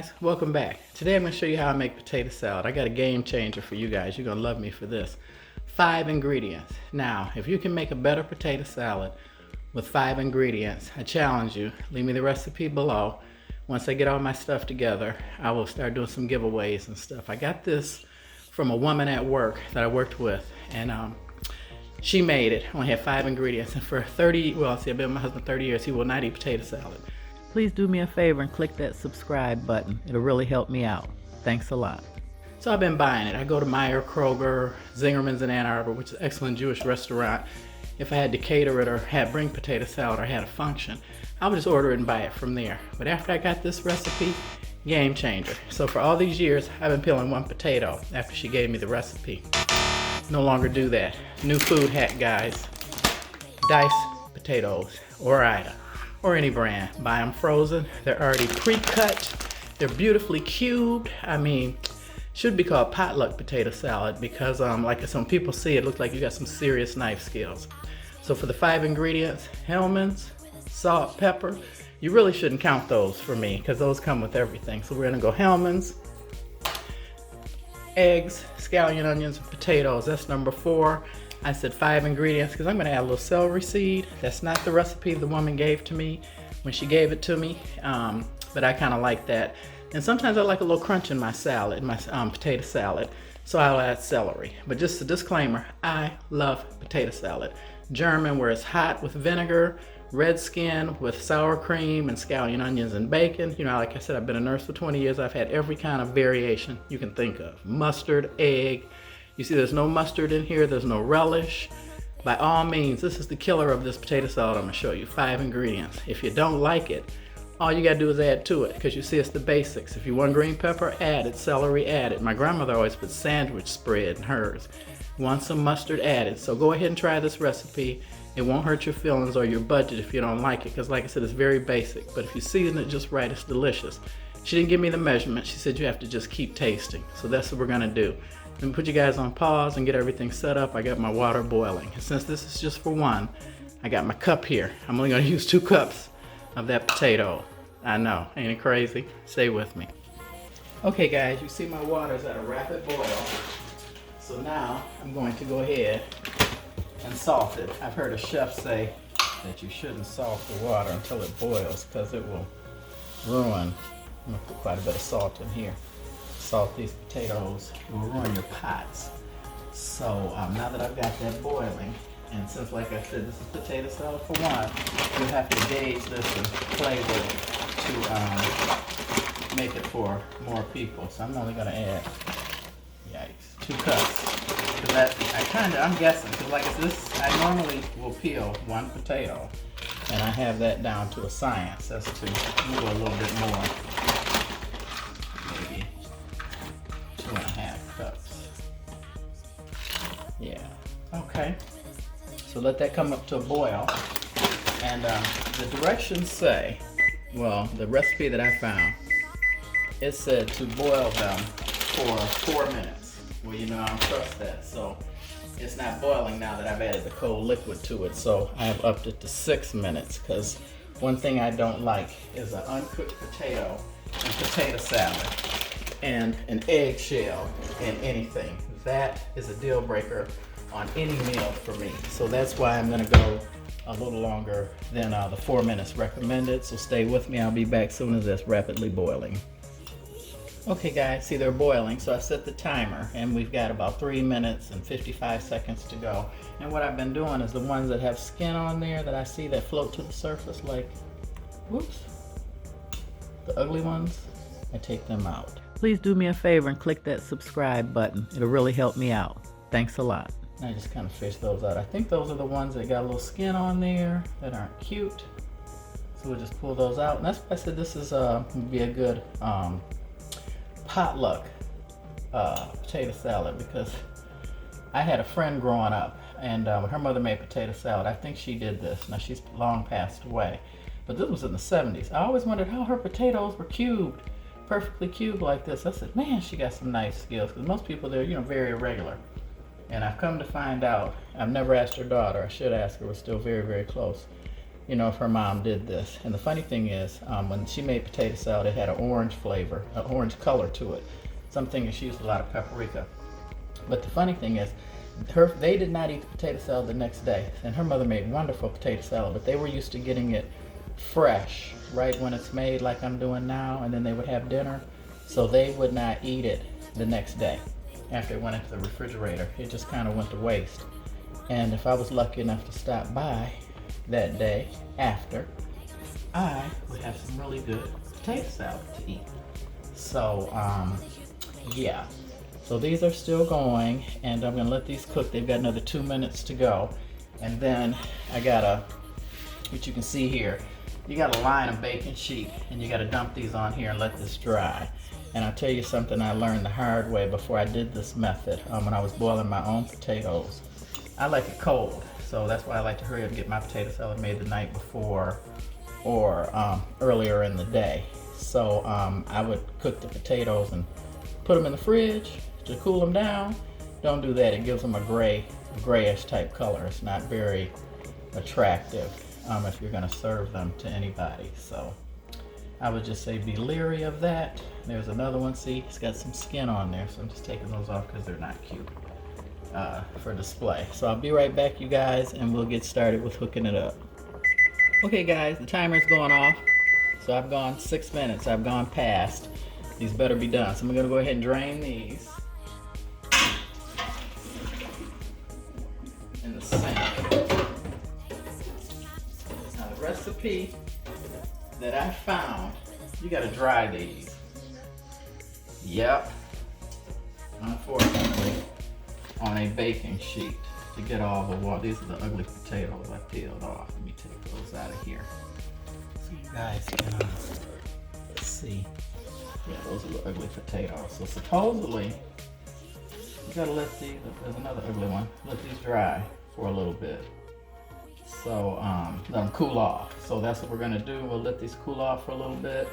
guys, welcome back. Today I'm going to show you how I make potato salad. I got a game changer for you guys. You're going to love me for this. 5 ingredients. Now, if you can make a better potato salad with 5 ingredients, I challenge you, leave me the recipe below. Once I get all my stuff together, I will start doing some giveaways and stuff. I got this from a woman at work that I worked with, and she made it. Only had 5 ingredients, and for 30, well, see, I've been with my husband 30 years, he will not eat potato salad. Please do me a favor and click that subscribe button. It'll really help me out. Thanks a lot. So I've been buying it. I go to Meijer, Kroger, Zingerman's in Ann Arbor, which is an excellent Jewish restaurant. If I had to cater it or bring potato salad or had a function, I would just order it and buy it from there. But after I got this recipe, game changer. So for all these years, I've been peeling 1 potato after she gave me the recipe. No longer do that. New food hack, guys. Dice potatoes or Ida. Or any brand. Buy them frozen. They're already pre-cut. They're beautifully cubed. I mean, should be called potluck potato salad because like some people see it looks like you got some serious knife skills. So for the 5 ingredients, Hellmann's, salt, pepper, you really shouldn't count those for me because those come with everything. So we're gonna go Hellmann's, eggs, scallion, onions, and potatoes. That's number 4. I said 5 ingredients because I'm going to add a little celery seed. That's not the recipe the woman gave to me when she gave it to me, but I kind of like that. And sometimes I like a little crunch in my salad, my potato salad, so I'll add celery. But just a disclaimer, I love potato salad. German, where it's hot with vinegar, red skin with sour cream and scallion, onions, and bacon. You know, like I said, I've been a nurse for 20 years. I've had every kind of variation you can think of. Mustard, egg. You see there's no mustard in here, there's no relish. By all means, this is the killer of this potato salad I'm gonna show you. 5 ingredients. If you don't like it, all you gotta do is add to it, because you see it's the basics. If you want green pepper, add it. Celery, add it. My grandmother always put sandwich spread in hers. Want some mustard, add it. So go ahead and try this recipe. It won't hurt your feelings or your budget if you don't like it, because like I said, it's very basic. But if you season it just right, it's delicious. She didn't give me the measurement. She said you have to just keep tasting. So that's what we're gonna do. Let me put you guys on pause and get everything set up. I got my water boiling. And since this is just for 1, I got my cup here. I'm only gonna use 2 cups of that potato. I know, ain't it crazy? Stay with me. Okay guys, you see my water's at a rapid boil. So now I'm going to go ahead and salt it. I've heard a chef say that you shouldn't salt the water until it boils because it will ruin. I'm gonna put quite a bit of salt in here. Salt these potatoes, it will ruin your pots. So now that I've got that boiling, and since like I said, this is potato salad for 1, you'll have to gauge this and play with it to make it for more people. So I'm only gonna add, yikes, 2 cups. Because I'm guessing, because like this, I normally will peel 1 potato, and I have that down to a science. That's to go a little bit more. 2.5 cups. Yeah, okay. So let that come up to a boil. And the directions say, well, the recipe that I found, it said to boil them for 4 minutes. Well, you know, I don't trust that. So it's not boiling now that I've added the cold liquid to it. So I've upped it to 6 minutes because one thing I don't like is an uncooked potato and potato salad and an eggshell in anything. That is a deal breaker on any meal for me. So that's why I'm gonna go a little longer than the 4 minutes recommended. So stay with me, I'll be back soon as that's rapidly boiling. Okay guys, see they're boiling, so I set the timer and we've got about 3 minutes and 55 seconds to go. And what I've been doing is the ones that have skin on there that I see that float to the surface, like, whoops, the ugly ones, I take them out. Please do me a favor and click that subscribe button. It'll really help me out. Thanks a lot. I just kind of fish those out. I think those are the ones that got a little skin on there that aren't cute. So we'll just pull those out. And that's why I said this is would be a good potluck potato salad, because I had a friend growing up and her mother made potato salad. I think she did this. Now she's long passed away, but this was in the 70s. I always wondered how her potatoes were cubed, perfectly cubed like this. I said, man, she got some nice skills, because most people, they're, you know, very irregular. And I've come to find out, I've never asked her daughter, I should ask her, we're still very, very close, you know, if her mom did this. And the funny thing is, when she made potato salad, it had an orange flavor, an orange color to it. Something she used a lot of paprika. But the funny thing is, they did not eat the potato salad the next day. And her mother made wonderful potato salad, but they were used to getting it fresh, right when it's made like I'm doing now, and then they would have dinner. So they would not eat it the next day after it went into the refrigerator. It just kind of went to waste. And if I was lucky enough to stop by that day after, I would have some really good potato salad to eat. So, yeah. So these are still going, and I'm gonna let these cook. They've got another 2 minutes to go. And then I gotta, what you can see here, you gotta line a baking sheet, and you gotta dump these on here and let this dry. And I'll tell you something I learned the hard way before I did this method, when I was boiling my own potatoes. I like it cold, so that's why I like to hurry up and get my potato salad made the night before or earlier in the day. So I would cook the potatoes and put them in the fridge to cool them down. Don't do that, it gives them a grayish type color. It's not very attractive if you're gonna serve them to anybody. So I would just say be leery of that. There's another one, see, it's got some skin on there, so I'm just taking those off because they're not cute for display. So I'll be right back, you guys, and we'll get started with hooking it up. Okay guys, the timer's going off. So I've gone 6 minutes, I've gone past. These better be done. So I'm gonna go ahead and drain these in the sink. Now the recipe that I found, you gotta dry these. Yep. Unfortunately, on a baking sheet to get all the water. These are the ugly potatoes I peeled off. Let me take those out of here so you guys can see. Yeah, those are the ugly potatoes. So supposedly, you gotta let these, there's another ugly one, let these dry for a little bit. So let them cool off. So that's what we're gonna do. We'll let these cool off for a little bit,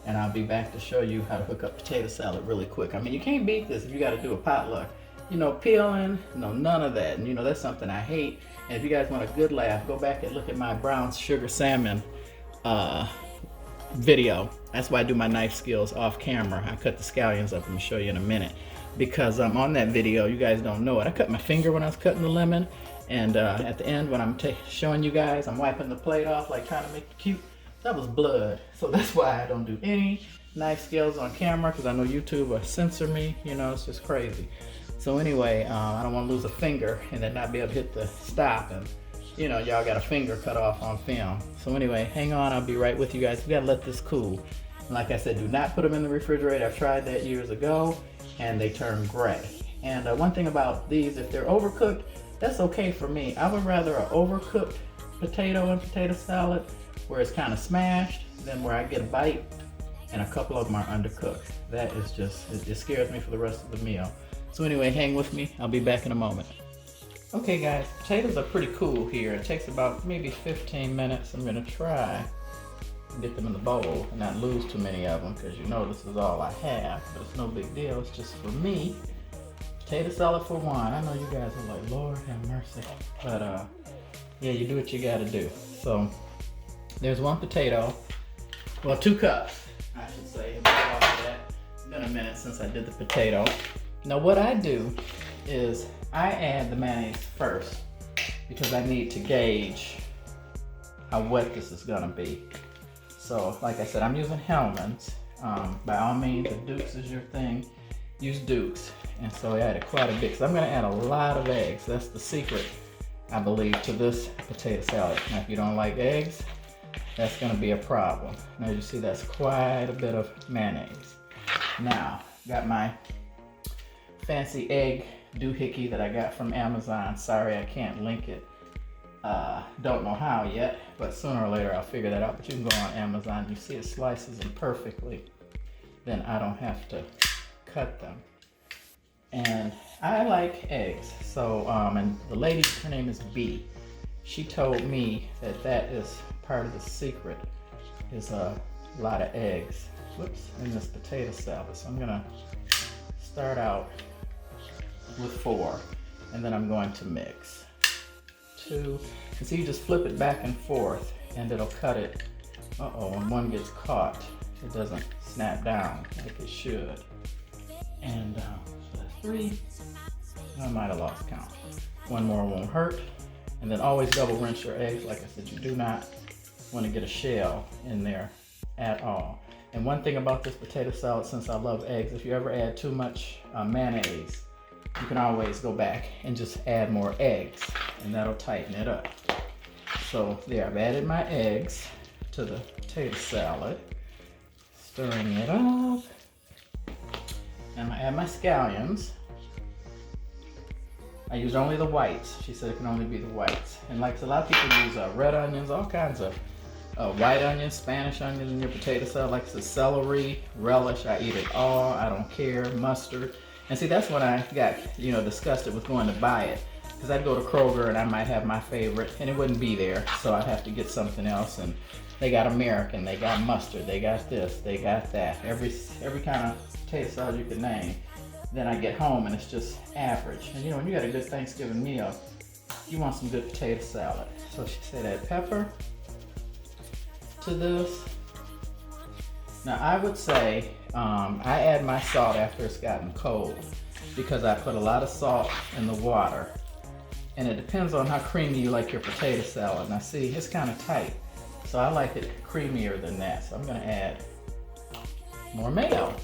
and I'll be back to show you how to hook up potato salad really quick. I mean, you can't beat this if you gotta do a potluck. You know, peeling, no, none of that. And you know, that's something I hate. And if you guys want a good laugh, go back and look at my brown sugar salmon video. That's why I do my knife skills off camera. I cut the scallions up. I'm gonna show you in a minute. Because on that video, you guys don't know it, I cut my finger when I was cutting the lemon. And at the end, when I'm showing you guys, I'm wiping the plate off, like trying to make it cute. That was blood. So that's why I don't do any knife skills on camera, because I know YouTube will censor me. You know, it's just crazy. So anyway, I don't want to lose a finger and then not be able to hit the stop, and you know, y'all got a finger cut off on film. So anyway, hang on, I'll be right with you guys. We gotta let this cool. And like I said, do not put them in the refrigerator. I've tried that years ago and they turn gray. And one thing about these, if they're overcooked, that's okay for me. I would rather an overcooked potato and potato salad where it's kind of smashed than where I get a bite and a couple of them are undercooked. That is just, it just scares me for the rest of the meal. So anyway, hang with me. I'll be back in a moment. Okay guys, potatoes are pretty cool here. It takes about maybe 15 minutes. I'm gonna try and get them in the bowl and not lose too many of them, because you know this is all I have, but it's no big deal. It's just for me. Potato salad for one. I know you guys are like, Lord have mercy. But yeah, you do what you gotta do. So there's one potato, well, 2 cups, I should say. It's been a minute since I did the potato. Now what I do is I add the mayonnaise first because I need to gauge how wet this is gonna be. So like I said, I'm using Hellmann's. By all means, if Duke's is your thing, use Duke's. And so I added quite a bit, because I'm gonna add a lot of eggs. That's the secret, I believe, to this potato salad. Now if you don't like eggs, that's gonna be a problem. Now you see that's quite a bit of mayonnaise. Now, got my fancy egg doohickey that I got from Amazon. Sorry, I can't link it. Don't know how yet, but sooner or later I'll figure that out. But you can go on Amazon. You see it slices them perfectly. Then I don't have to cut them. And I like eggs. So, and the lady, her name is B. She told me that that is part of the secret, is a lot of eggs. Whoops, in this potato salad. So I'm gonna start out with 4, and then I'm going to mix 2. And so you just flip it back and forth, and it'll cut it. Uh-oh, when one gets caught, it doesn't snap down like it should. And so that's 3. I might have lost count. 1 more won't hurt. And then always double rinse your eggs. Like I said, you do not want to get a shell in there at all. And one thing about this potato salad, since I love eggs, if you ever add too much mayonnaise, you can always go back and just add more eggs, and that'll tighten it up. So there, I've added my eggs to the potato salad, stirring it up. And I'm gonna add my scallions. I used only the whites. She said it can only be the whites. And like a lot of people use red onions, all kinds of white onions, Spanish onions in your potato salad. Like I said, celery, relish, I eat it all. I don't care. Mustard. And see, that's when I got, disgusted with going to buy it. Because I'd go to Kroger and I might have my favorite and it wouldn't be there. So I'd have to get something else. And they got American, they got mustard, they got this, they got that. Every kind of potato salad you can name. Then I get home and it's just average. And when you got a good Thanksgiving meal, you want some good potato salad. So she said add pepper to this. Now I would say I add my salt after it's gotten cold because I put a lot of salt in the water. And it depends on how creamy you like your potato salad. Now see, it's kind of tight. So I like it creamier than that. So I'm gonna add more mayo.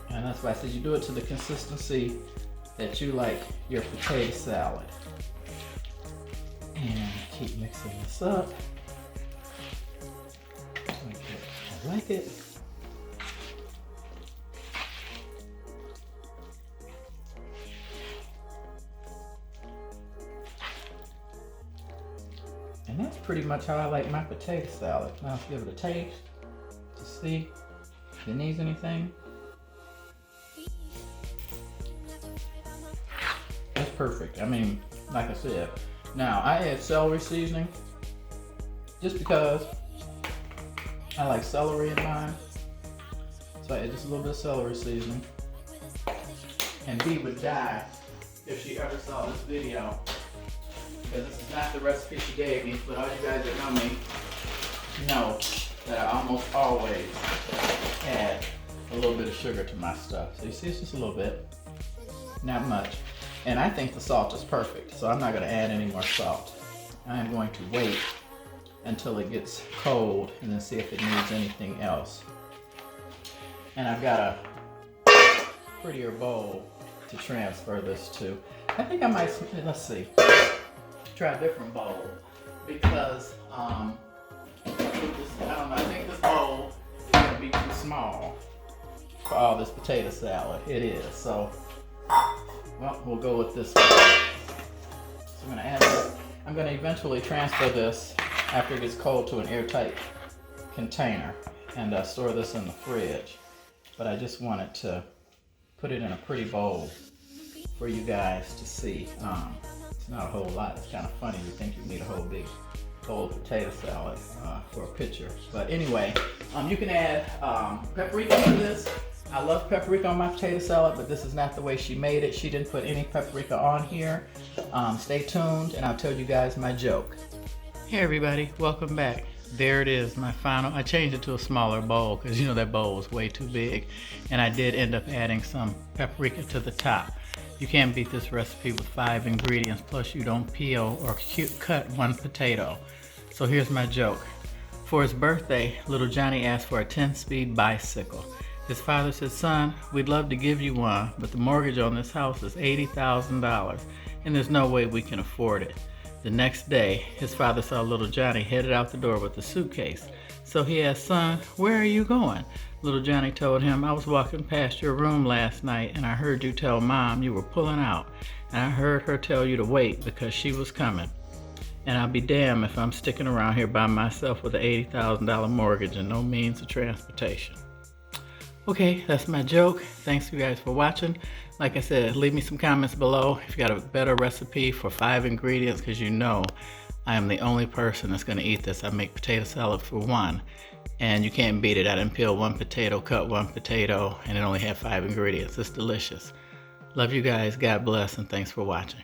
And that's why I said you do it to the consistency that you like your potato salad. And keep mixing this up. I like it. And that's pretty much how I like my potato salad. Now let's give it a taste to see if it needs anything. That's perfect. I mean, like I said. Now I add celery seasoning just because I like celery in mine. So I add just a little bit of celery seasoning. And Dee would die if she ever saw this video, because this is not the recipe she gave me, but all you guys that know me know that I almost always add a little bit of sugar to my stuff. So you see, it's just a little bit, not much. And I think the salt is perfect, so I'm not gonna add any more salt. I am going to wait until it gets cold and then see if it needs anything else. And I've got a prettier bowl to transfer this to. I think I might, let's see, try a different bowl because I don't know, I think this bowl is gonna be too small for all this potato salad. It is, so, well, we'll go with this one. So I'm gonna add this. I'm gonna eventually transfer this after it gets cold to an airtight container and store this in the fridge. But I just wanted to put it in a pretty bowl for you guys to see. It's not a whole lot. It's kind of funny. You think you need a whole big bowl of potato salad for a picture. But anyway, you can add paprika to this. I love paprika on my potato salad, but this is not the way she made it. She didn't put any paprika on here. Stay tuned and I'll tell you guys my joke. Hey everybody, welcome back. There it is, my final. I changed it to a smaller bowl because that bowl was way too big. And I did end up adding some paprika to the top. You can't beat this recipe with 5 ingredients, plus you don't peel or cut one potato. So here's my joke. For his birthday, little Johnny asked for a 10-speed bicycle. His father said, "Son, we'd love to give you one, but the mortgage on this house is $80,000, and there's no way we can afford it." The next day, his father saw little Johnny headed out the door with a suitcase. So he asked, "Son, where are you going?" Little Johnny told him, "I was walking past your room last night, and I heard you tell Mom you were pulling out, and I heard her tell you to wait because she was coming. And I'll be damned if I'm sticking around here by myself with an $80,000 mortgage and no means of transportation." Okay, that's my joke. Thanks you guys for watching. Like I said, leave me some comments below if you got a better recipe for 5 ingredients, because I am the only person that's gonna eat this. I make potato salad for 1, and you can't beat it. I didn't peel 1 potato, cut 1 potato, and it only had 5 ingredients. It's delicious. Love you guys, God bless, and thanks for watching.